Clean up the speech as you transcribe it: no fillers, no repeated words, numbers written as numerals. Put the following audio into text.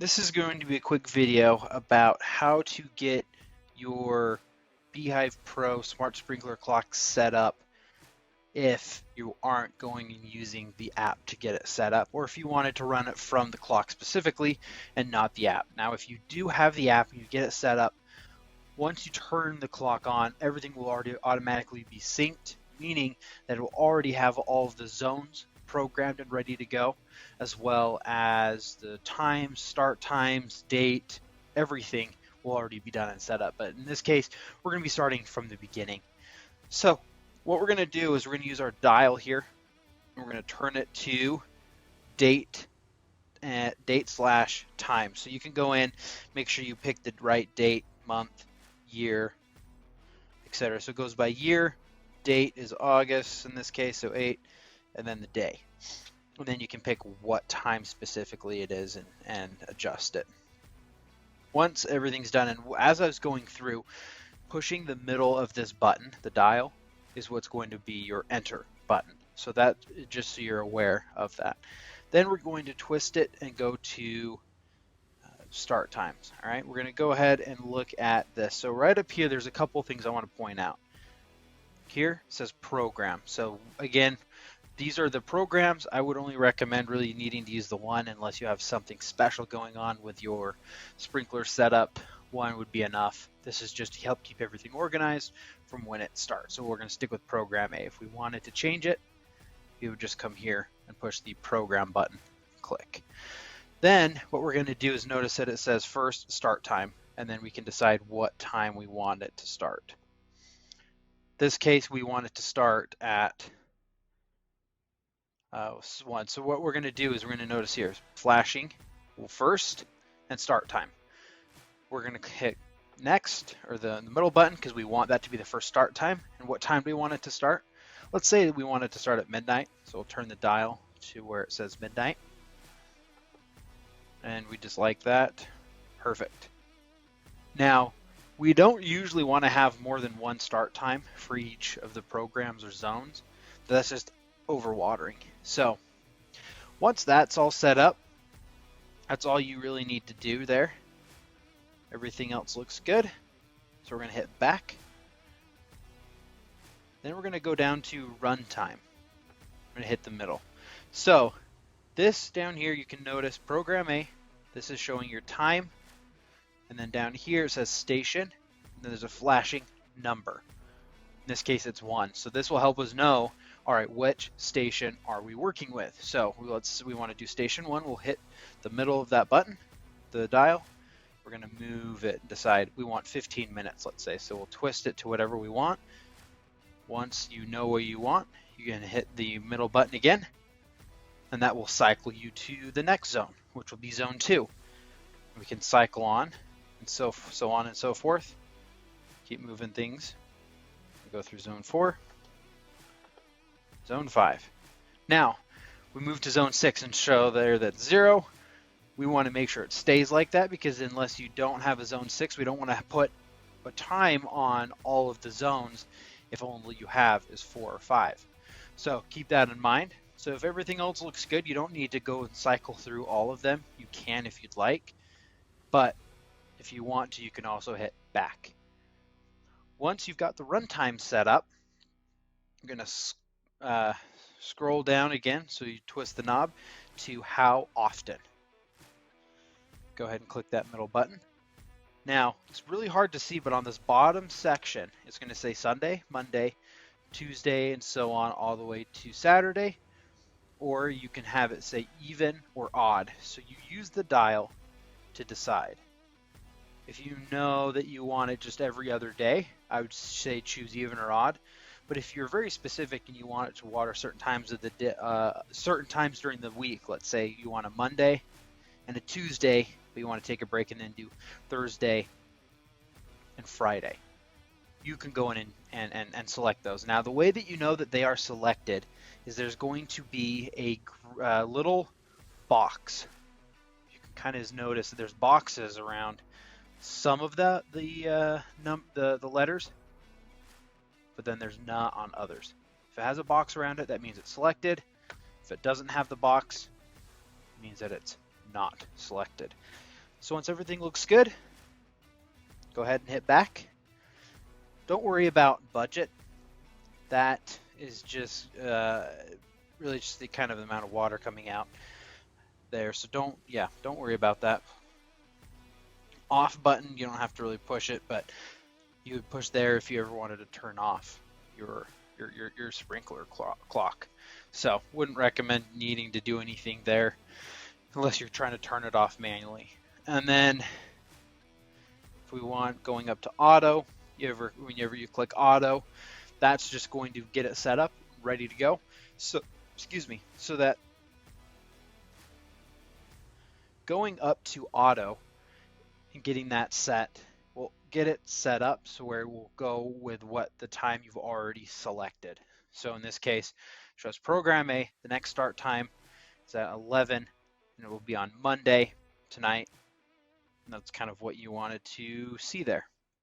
This is going to be a quick video about how to get your Beehive Pro Smart Sprinkler clock set up if you aren't going and using the app to get it set up, or if you wanted to run it from the clock specifically and not the app. Now, if you do have the app and you get it set up, once you turn the clock on, everything will already automatically be synced, meaning that it will already have all of the zones programmed and ready to go, as well as the times, start times, date, everything will already be done and set up. But in this case, we're going to be starting from the beginning. So what we're going to do is we're going to use our dial here, and we're going to turn it to date / time. So you can go in, make sure you pick the right date, month, year, etc. So it goes by year, date is August in this case, so 8, and then the day. And then you can pick what time specifically it is and adjust it. Once everything's done, and as I was going through, pushing the middle of this button, the dial, is what's going to be your enter button. So that, just so you're aware of that. Then we're going to twist it and go to start times. All right, we're going to go ahead and look at this. So right up here, there's a couple of things I want to point out. Here it says program. So again, these are the programs. I would only recommend really needing to use the one unless you have something special going on with your sprinkler setup. One would be enough. This is just to help keep everything organized from when it starts. So we're going to stick with program A. If we wanted to change it, we would just come here and push the program button, click. Then what we're going to do is notice that it says first start time, and then we can decide what time we want it to start. This case, we want it to start at 1. So what we're going to do is we're going to notice here flashing first and start time. We're going to hit next, or the middle button, because we want that to be the first start time. And what time do we want it to start? Let's say we want it to start at midnight, so we'll turn the dial to where it says midnight. And we just like that. Perfect. Now, we don't usually want to have more than one start time for each of the programs or zones. That's just overwatering. So once that's all set up, that's all you really need to do there. Everything else looks good. So we're going to hit back. Then we're going to go down to runtime. I'm going to hit the middle. So this down here, you can notice program A. This is showing your time. And then down here it says station. And then there's a flashing number. In this case, it's 1. So this will help us know, all right, which station are we working with? So we want to do station 1. We'll hit the middle of that button, the dial. We're going to move it and decide we want 15 minutes, let's say. So we'll twist it to whatever we want. Once you know what you want, you're going to hit the middle button again, and that will cycle you to the next zone, which will be zone 2. We can cycle on, and so on and so forth. Keep moving things. We go through zone 4, zone 5. Now, we move to zone 6 and show there that 0. We want to make sure it stays like that, because unless you don't have a zone 6, we don't want to put a time on all of the zones if only you have is 4 or 5. So keep that in mind. So if everything else looks good, you don't need to go and cycle through all of them. You can if you'd like, but if you want to, you can also hit back. Once you've got the runtime set up, you're going to scroll down again, so you twist the knob to how often. Go ahead and click that middle button. Now, it's really hard to see, but on this bottom section, it's going to say Sunday, Monday, Tuesday, and so on, all the way to Saturday. Or you can have it say even or odd. So you use the dial to decide. If you know that you want it just every other day, I would say choose even or odd. But if you're very specific and you want it to water certain times of the certain times during the week, let's say you want a Monday and a Tuesday, but you want to take a break and then do Thursday and Friday, you can go in and select those. Now, the way that you know that they are selected is there's going to be a little box. You can kind of notice that there's boxes around some of the letters, but then there's not on others. If it has a box around it, that means it's selected. If it doesn't have the box, it means that it's not selected. So once everything looks good, go ahead and hit back. Don't worry about budget. That is just really just the kind of amount of water coming out there. So don't worry about that. Off button, you don't have to really push it, but you would push there if you ever wanted to turn off your sprinkler clock. So wouldn't recommend needing to do anything there unless you're trying to turn it off manually. And then if we want going up to auto, whenever you click auto, that's just going to get it set up, ready to go. So so that going up to auto and getting that set will get it set up so where we'll go with what the time you've already selected. So in this case, it shows program A, the next start time is at 11, and it will be on Monday tonight. And that's kind of what you wanted to see there.